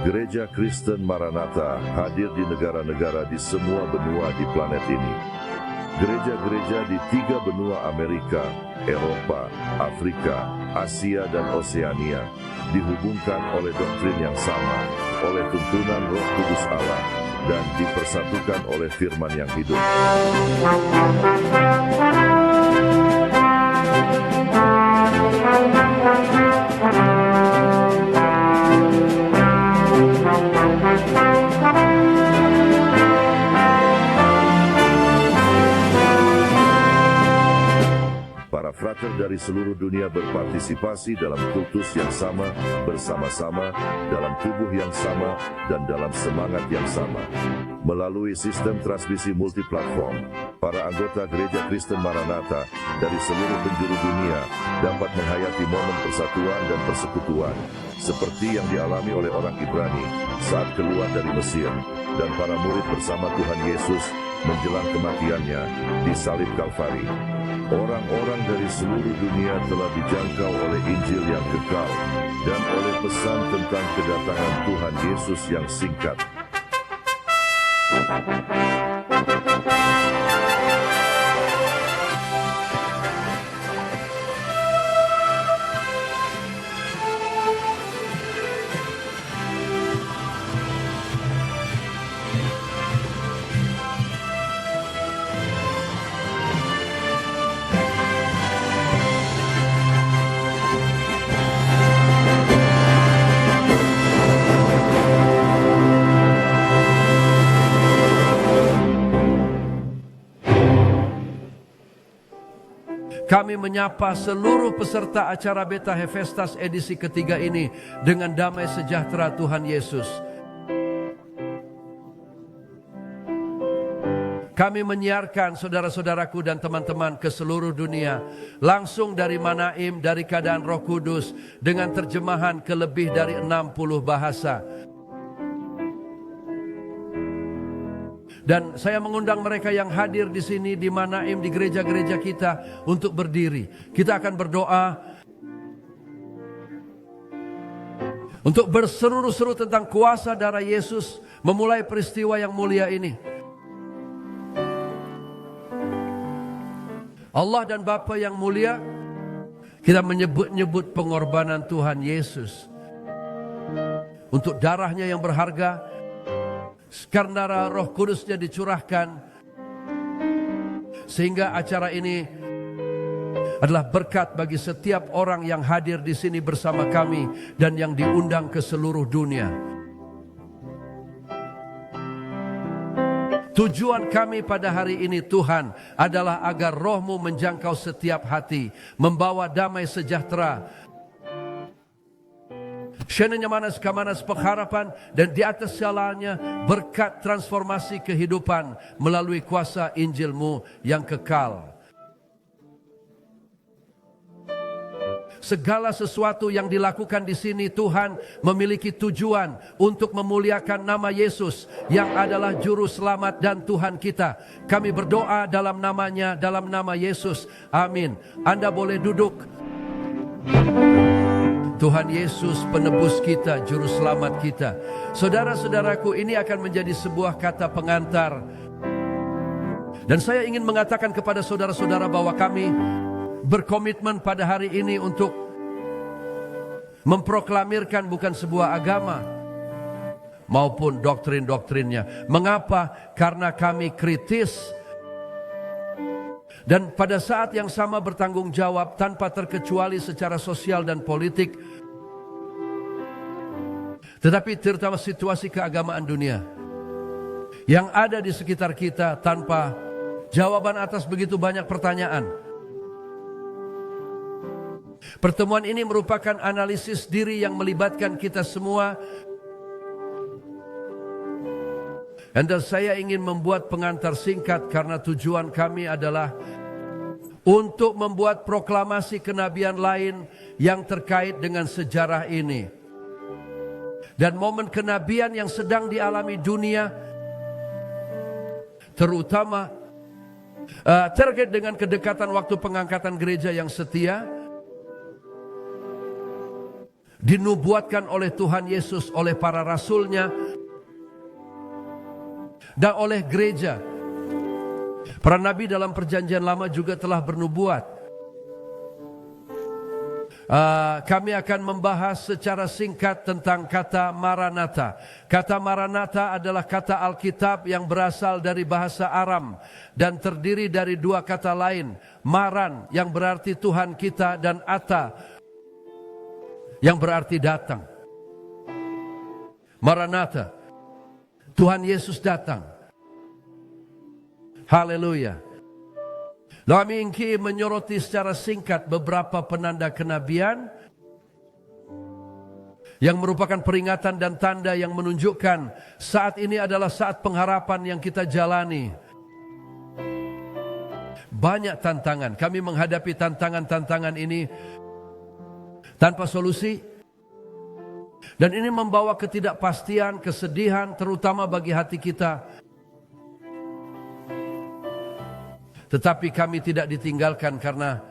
Gereja Kristen Maranatha hadir di negara-negara di semua benua di planet ini. Gereja-gereja di 3 benua Amerika, Eropa, Afrika, Asia, dan Oseania dihubungkan oleh doktrin yang sama, oleh tuntunan Roh Kudus Allah, dan dipersatukan oleh firman yang hidup. Para frater dari seluruh dunia berpartisipasi dalam kultus yang sama, bersama-sama, dalam tubuh yang sama, dan dalam semangat yang sama. Melalui sistem transmisi multiplatform, para anggota Gereja Kristen Maranatha dari seluruh penjuru dunia dapat menghayati momen persatuan dan persekutuan, seperti yang dialami oleh orang Ibrani saat keluar dari Mesir, dan para murid bersama Tuhan Yesus menjelang kematiannya di salib Kalvari. Orang-orang dari seluruh dunia telah dijangkau oleh Injil yang kekal dan oleh pesan tentang kedatangan Tuhan Yesus yang singkat. Kami menyapa seluruh peserta acara Beta Hefestas edisi ketiga ini dengan damai sejahtera Tuhan Yesus. Kami menyiarkan saudara-saudaraku dan teman-teman ke seluruh dunia langsung dari Manaim, dari keadaan Roh Kudus dengan terjemahan ke lebih dari 60 bahasa. Dan saya mengundang mereka yang hadir di sini di Manaim, di gereja-gereja kita untuk berdiri. Kita akan berdoa untuk berseru-seru tentang kuasa darah Yesus memulai peristiwa yang mulia ini. Allah dan Bapa yang mulia, kita menyebut-nyebut pengorbanan Tuhan Yesus untuk darahnya yang berharga. Karena Roh Kudusnya dicurahkan sehingga acara ini adalah berkat bagi setiap orang yang hadir di sini bersama kami dan yang diundang ke seluruh dunia. Tujuan kami pada hari ini Tuhan adalah agar Roh-Mu menjangkau setiap hati, membawa damai sejahtera, Shenenya manas kamanas pengharapan, dan di atas segalanya berkat transformasi kehidupan melalui kuasa Injil-Mu yang kekal. Segala sesuatu yang dilakukan di sini Tuhan memiliki tujuan untuk memuliakan nama Yesus yang adalah Juru Selamat dan Tuhan kita. Kami berdoa dalam namanya, dalam nama Yesus. Amin. Anda boleh duduk. Tuhan Yesus penebus kita, Juru Selamat kita. Saudara-saudaraku, ini akan menjadi sebuah kata pengantar. Dan saya ingin mengatakan kepada saudara-saudara bahwa kami berkomitmen pada hari ini untuk memproklamirkan bukan sebuah agama maupun doktrin-doktrinnya. Mengapa? Karena kami kritis dan pada saat yang sama bertanggung jawab tanpa terkecuali secara sosial dan politik. tetapi terutama situasi keagamaan dunia yang ada di sekitar kita tanpa jawaban atas begitu banyak pertanyaan. Pertemuan ini merupakan analisis diri yang melibatkan kita semua. Dan saya ingin membuat pengantar singkat karena tujuan kami adalah untuk membuat proklamasi kenabian lain yang terkait dengan sejarah ini. Dan momen kenabian yang sedang dialami dunia, terutama terkait dengan kedekatan waktu pengangkatan gereja yang setia, dinubuatkan oleh Tuhan Yesus, oleh para rasulnya, dan oleh gereja. Para nabi dalam perjanjian lama juga telah bernubuat. Kami akan membahas secara singkat tentang kata Maranatha. Kata Maranatha adalah kata Alkitab yang berasal dari bahasa Aram dan terdiri dari dua kata lain. Maran yang berarti Tuhan kita, dan Ata yang berarti datang. Maranatha, Tuhan Yesus datang. Haleluya. Kami ingin menyoroti secara singkat beberapa penanda kenabian yang merupakan peringatan dan tanda yang menunjukkan saat ini adalah saat pengharapan yang kita jalani. Banyak tantangan, kami menghadapi tantangan-tantangan ini tanpa solusi. Dan ini membawa ketidakpastian, kesedihan, terutama bagi hati kita. Tetapi kami tidak ditinggalkan karena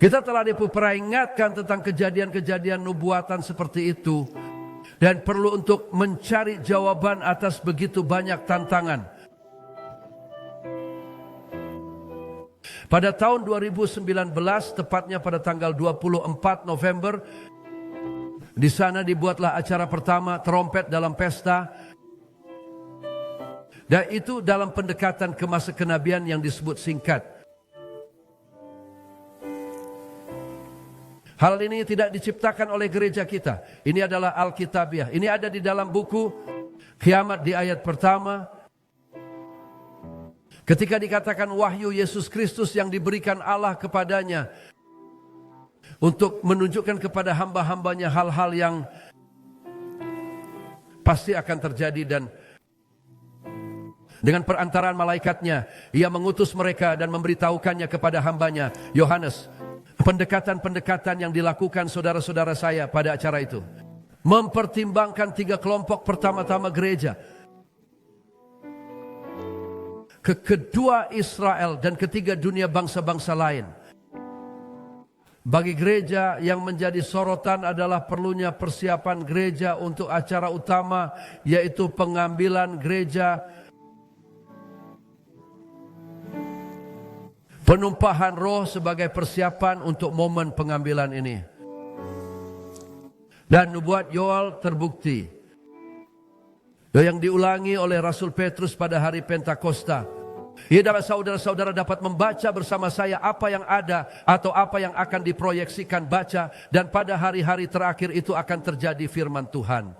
kita telah diperingatkan tentang kejadian-kejadian nubuatan seperti itu. Dan perlu untuk mencari jawaban atas begitu banyak tantangan. Pada tahun 2019, tepatnya pada tanggal 24 November, di sana dibuatlah acara pertama Trompet dalam Pesta. Dan itu dalam pendekatan ke masa kenabian yang disebut singkat. Hal ini tidak diciptakan oleh gereja kita. Ini adalah Alkitabiah. Ini ada di dalam buku Kiamat di ayat pertama. Ketika dikatakan wahyu Yesus Kristus yang diberikan Allah kepadanya untuk menunjukkan kepada hamba-hambanya hal-hal yang pasti akan terjadi, dan dengan perantaraan malaikatnya ia mengutus mereka dan memberitahukannya kepada hambanya Yohanes. Pendekatan-pendekatan yang dilakukan saudara-saudara saya pada acara itu mempertimbangkan tiga kelompok pertama-tama gereja. Kedua Israel dan ketiga dunia bangsa-bangsa lain. Bagi gereja yang menjadi sorotan adalah perlunya persiapan gereja untuk acara utama, yaitu pengambilan gereja, penumpahan roh sebagai persiapan untuk momen pengambilan ini. Dan nubuat Yoel terbukti yang diulangi oleh Rasul Petrus pada hari Pentakosta. Ya, dapat saudara-saudara dapat membaca bersama saya apa yang ada atau apa yang akan diproyeksikan baca, dan pada hari-hari terakhir itu akan terjadi firman Tuhan.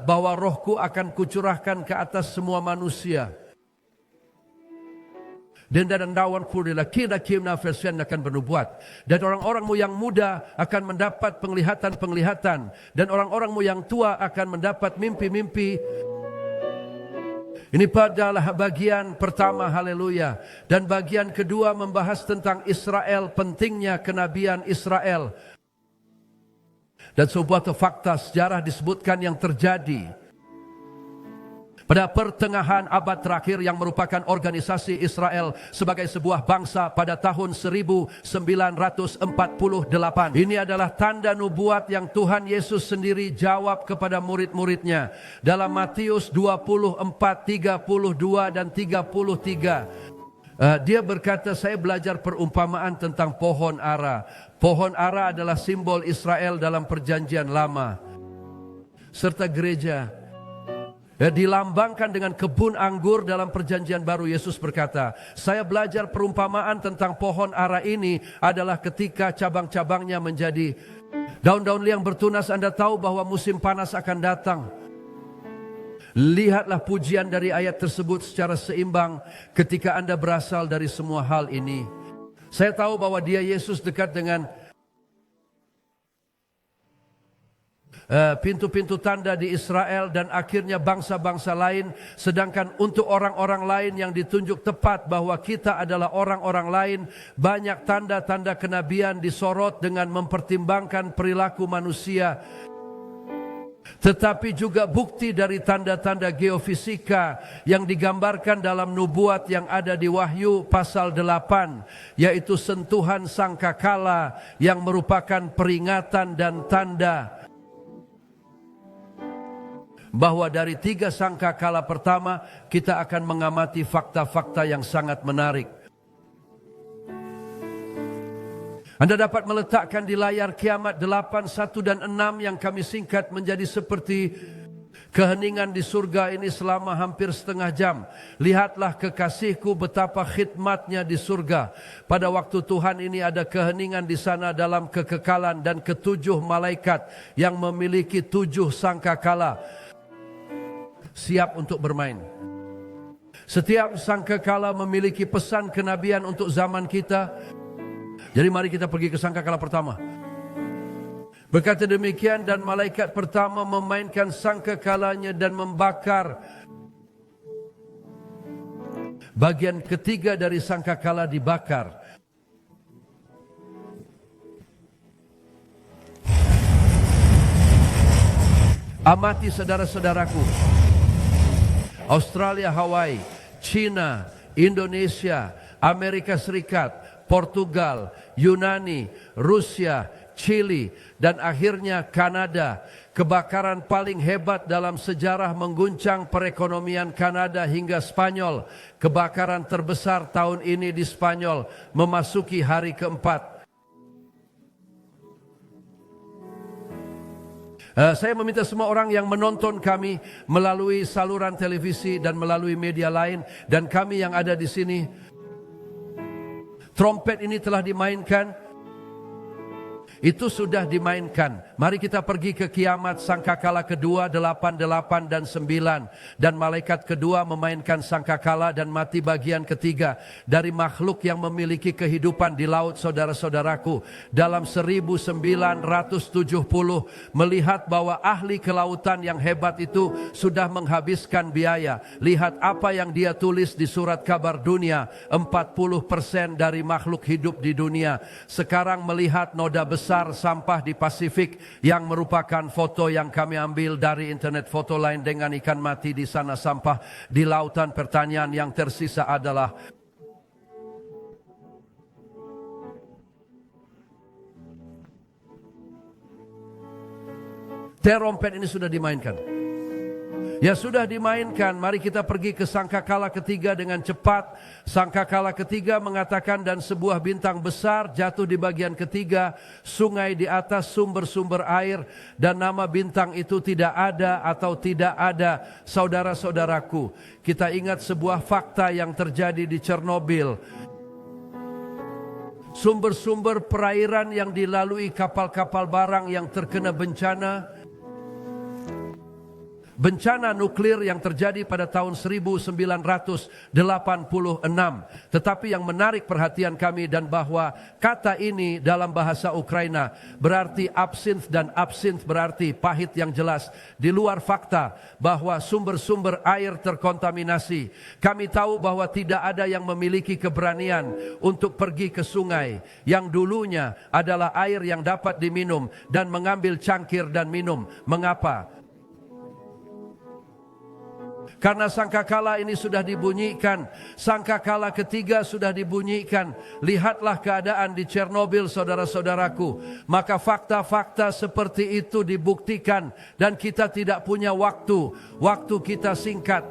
Bahwa rohku akan kucurahkan ke atas semua manusia. Dan dawan kurila kina versen akan bernubuat. Dan orang-orangmu yang muda akan mendapat penglihatan-penglihatan. Dan orang-orangmu yang tua akan mendapat mimpi-mimpi. Ini adalah bagian pertama, haleluya. Dan bagian kedua membahas tentang Israel, pentingnya kenabian Israel. Dan sebuah fakta sejarah disebutkan yang terjadi pada pertengahan abad terakhir, yang merupakan organisasi Israel sebagai sebuah bangsa pada tahun 1948. Ini adalah tanda nubuat yang Tuhan Yesus sendiri jawab kepada murid-muridnya. Dalam Matius 24, 32 dan 33. Dia berkata, saya belajar perumpamaan tentang pohon ara. Pohon ara adalah simbol Israel dalam perjanjian lama. Serta gereja dilambangkan dengan kebun anggur dalam perjanjian baru. Yesus berkata, saya belajar perumpamaan tentang pohon ara ini adalah ketika cabang-cabangnya menjadi Daun-daun liang bertunas, Anda tahu bahwa musim panas akan datang. Lihatlah pujian dari ayat tersebut secara seimbang ketika Anda berasal dari semua hal ini. Saya tahu bahwa Dia Yesus dekat dengan pintu-pintu tanda di Israel dan akhirnya bangsa-bangsa lain. Sedangkan untuk orang-orang lain yang ditunjuk tepat bahwa kita adalah orang-orang lain, banyak tanda-tanda kenabian disorot dengan mempertimbangkan perilaku manusia. Tetapi juga bukti dari tanda-tanda geofisika yang digambarkan dalam nubuat yang ada di Wahyu pasal 8, yaitu sentuhan sangkakala yang merupakan peringatan dan tanda bahwa dari 3 sangkakala pertama kita akan mengamati fakta-fakta yang sangat menarik. Anda dapat meletakkan di layar Kiamat 8, 1 dan 6 yang kami singkat menjadi seperti keheningan di surga ini selama hampir setengah jam. Lihatlah kekasihku betapa khidmatnya di surga. Pada waktu Tuhan ini ada keheningan di sana dalam kekekalan dan ke-7 malaikat yang memiliki 7 sangkakala siap untuk bermain. Setiap sangkakala memiliki pesan kenabian untuk zaman kita. Jadi mari kita pergi ke sangkakala pertama. Berkata demikian, dan malaikat pertama memainkan sangkakalanya dan membakar bagian ketiga dari sangkakala dibakar. Amati saudara-saudaraku. Australia, Hawaii, China, Indonesia, Amerika Serikat, Portugal, Yunani, Rusia, Chili, dan akhirnya Kanada. Kebakaran paling hebat dalam sejarah mengguncang perekonomian Kanada hingga Spanyol. Kebakaran terbesar tahun ini di Spanyol memasuki hari keempat. Saya meminta semua orang yang menonton kami melalui saluran televisi dan melalui media lain, dan kami yang ada di sini, trompet ini telah dimainkan. Itu sudah dimainkan. Mari kita pergi ke Kiamat sangkakala kedua 8, 8 dan 9. Dan malaikat kedua memainkan sangkakala dan mati bagian ketiga dari makhluk yang memiliki kehidupan di laut, saudara-saudaraku. Dalam 1970 melihat bahwa ahli kelautan yang hebat itu sudah menghabiskan biaya. Lihat apa yang dia tulis di surat kabar dunia. 40% dari makhluk hidup di dunia sekarang melihat noda besar sampah di Pasifik yang merupakan foto yang kami ambil dari internet foto lain dengan ikan mati di sana, sampah di lautan. Pertanyaan yang tersisa adalah, trompet ini sudah dimainkan. Ya sudah dimainkan, mari kita pergi ke sangkakala ketiga dengan cepat. Sangkakala ketiga mengatakan, dan sebuah bintang besar jatuh di bagian ketiga, sungai di atas sumber-sumber air, dan nama bintang itu tidak ada atau tidak ada. Saudara-saudaraku, kita ingat sebuah fakta yang terjadi di Chernobyl. Sumber-sumber perairan yang dilalui kapal-kapal barang yang terkena bencana nuklir yang terjadi pada tahun 1986. Tetapi yang menarik perhatian kami, dan bahwa kata ini dalam bahasa Ukraina berarti absinthe, dan absinthe berarti pahit yang jelas. Di luar fakta bahwa sumber-sumber air terkontaminasi, kami tahu bahwa tidak ada yang memiliki keberanian untuk pergi ke sungai yang dulunya adalah air yang dapat diminum dan mengambil cangkir dan minum. Mengapa? Karena sangkakala ini sudah dibunyikan. Sangkakala ketiga sudah dibunyikan. Lihatlah keadaan di Chernobyl, saudara-saudaraku. Maka fakta-fakta seperti itu dibuktikan. Dan kita tidak punya waktu. Waktu kita singkat.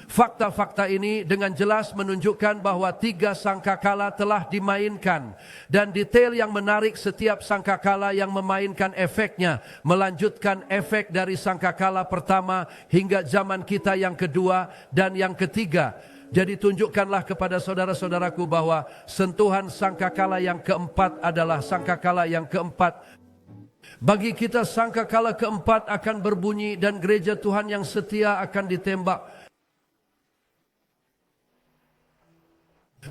Fakta-fakta ini dengan jelas menunjukkan bahwa 3 sangkakala telah dimainkan. Dan detail yang menarik, setiap sangkakala yang memainkan efeknya melanjutkan efek dari sangkakala pertama hingga zaman kita yang kedua dan yang ketiga. Jadi tunjukkanlah kepada saudara-saudaraku bahwa sentuhan sangkakala yang keempat adalah sangkakala yang keempat Bagi kita sangkakala keempat akan berbunyi dan gereja Tuhan yang setia akan ditembak.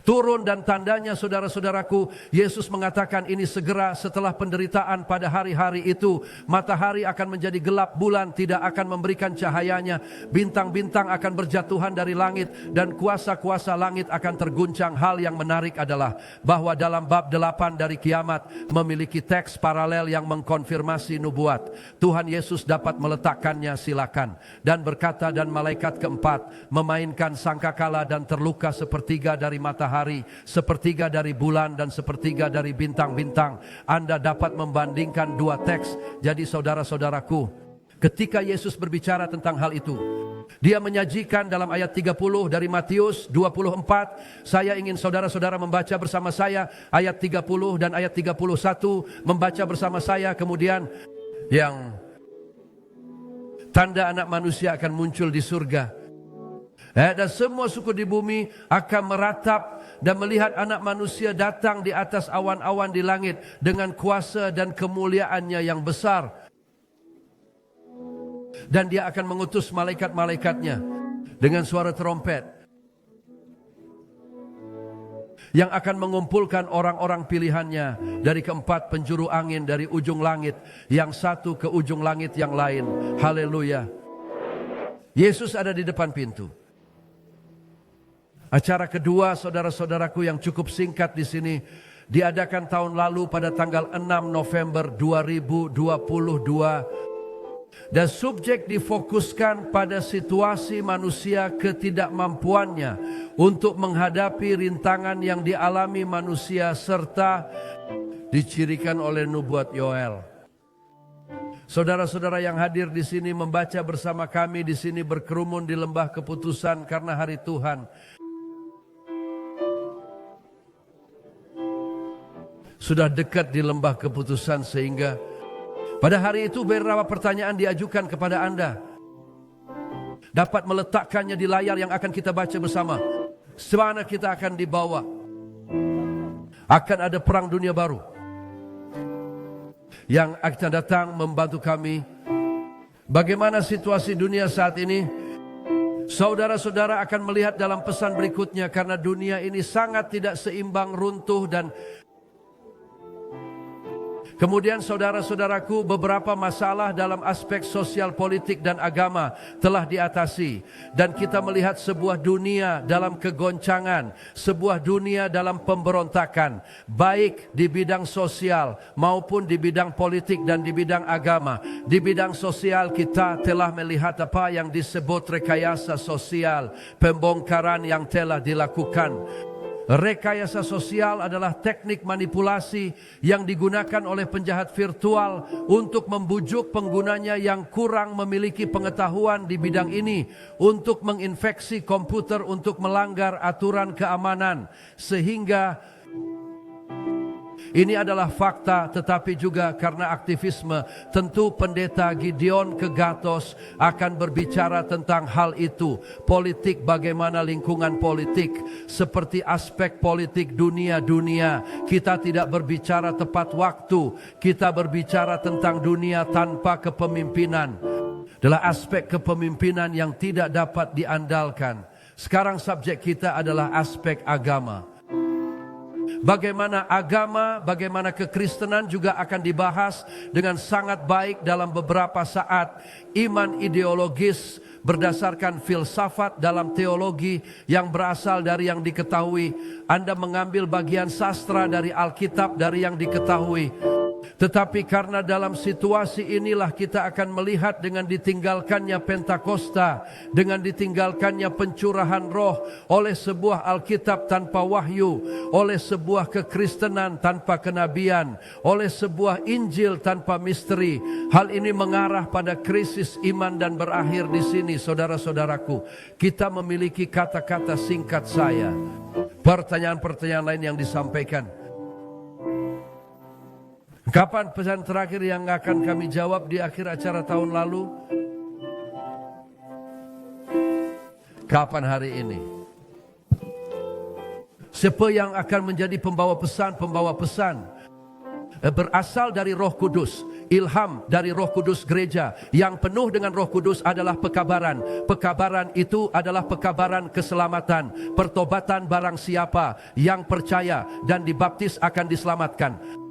Turun dan tandanya saudara-saudaraku, Yesus mengatakan ini segera setelah penderitaan pada hari-hari itu. Matahari akan menjadi gelap, bulan tidak akan memberikan cahayanya. Bintang-bintang akan berjatuhan dari langit dan kuasa-kuasa langit akan terguncang. Hal yang menarik adalah bahwa dalam bab 8 dari Kiamat memiliki teks paralel yang mengkonfirmasi nubuat. Tuhan Yesus dapat meletakkannya, silakan. Dan berkata, dan malaikat keempat memainkan sangkakala dan terluka sepertiga dari matahari, sepertiga dari bulan dan sepertiga dari bintang-bintang. Anda dapat membandingkan dua teks. Jadi saudara-saudaraku, ketika Yesus berbicara tentang hal itu, Dia menyajikan dalam ayat 30 dari Matius 24. Saya ingin saudara-saudara membaca bersama saya ayat 30 dan ayat 31, membaca bersama saya. Kemudian yang tanda anak manusia akan muncul di surga. Dan semua suku di bumi akan meratap dan melihat anak manusia datang di atas awan-awan di langit dengan kuasa dan kemuliaannya yang besar. Dan dia akan mengutus malaikat-malaikatnya dengan suara trompet yang akan mengumpulkan orang-orang pilihannya dari keempat penjuru angin, dari ujung langit yang satu ke ujung langit yang lain. Haleluya. Yesus ada di depan pintu. Acara kedua, saudara-saudaraku, yang cukup singkat di sini, diadakan tahun lalu pada tanggal 6 November 2022. Dan subjek difokuskan pada situasi manusia ketidakmampuannya untuk menghadapi rintangan yang dialami manusia serta dicirikan oleh nubuat Yoel. Saudara-saudara yang hadir di sini membaca bersama kami di sini berkerumun di lembah keputusan karena hari Tuhan. Sudah dekat di lembah keputusan sehingga pada hari itu beberapa pertanyaan diajukan kepada Anda. Dapat meletakkannya di layar yang akan kita baca bersama. Semana kita akan dibawa. Akan ada perang dunia baru yang akan datang membantu kami. Bagaimana situasi dunia saat ini? Saudara-saudara akan melihat dalam pesan berikutnya, karena dunia ini sangat tidak seimbang, runtuh, dan kemudian saudara-saudaraku, beberapa masalah dalam aspek sosial, politik, dan agama telah diatasi. Dan kita melihat sebuah dunia dalam kegoncangan, sebuah dunia dalam pemberontakan, baik di bidang sosial maupun di bidang politik dan di bidang agama. Di bidang sosial kita telah melihat apa yang disebut rekayasa sosial, pembongkaran yang telah dilakukan. Rekayasa sosial adalah teknik manipulasi yang digunakan oleh penjahat virtual untuk membujuk penggunanya yang kurang memiliki pengetahuan di bidang ini untuk menginfeksi komputer untuk melanggar aturan keamanan. Sehingga ini adalah fakta, tetapi juga karena aktivisme, tentu pendeta Gideon Kegatos akan berbicara tentang hal itu. Politik, bagaimana lingkungan politik, seperti aspek politik dunia-dunia. Kita tidak berbicara tepat waktu, kita berbicara tentang dunia tanpa kepemimpinan. Adalah aspek kepemimpinan yang tidak dapat diandalkan. Sekarang subjek kita adalah aspek agama. Bagaimana agama, bagaimana kekristenan juga akan dibahas dengan sangat baik dalam beberapa saat. Iman ideologis berdasarkan filsafat dalam teologi yang berasal dari yang diketahui. Anda mengambil bagian sastra dari Alkitab dari yang diketahui. Tetapi karena dalam situasi inilah kita akan melihat dengan ditinggalkannya Pentakosta, dengan ditinggalkannya pencurahan roh oleh sebuah Alkitab tanpa wahyu, oleh sebuah kekristenan tanpa kenabian, oleh sebuah Injil tanpa misteri. Hal ini mengarah pada krisis iman dan berakhir di sini, saudara-saudaraku. Kita memiliki kata-kata singkat saya. Pertanyaan-pertanyaan lain yang disampaikan. Kapan pesan terakhir yang akan kami jawab di akhir acara tahun lalu? Kapan hari ini? Siapa yang akan menjadi pembawa pesan? berasal dari Roh Kudus. Ilham dari Roh Kudus gereja yang penuh dengan Roh Kudus adalah pekabaran. Pekabaran itu adalah pekabaran keselamatan, pertobatan barang siapa yang percaya dan dibaptis akan diselamatkan.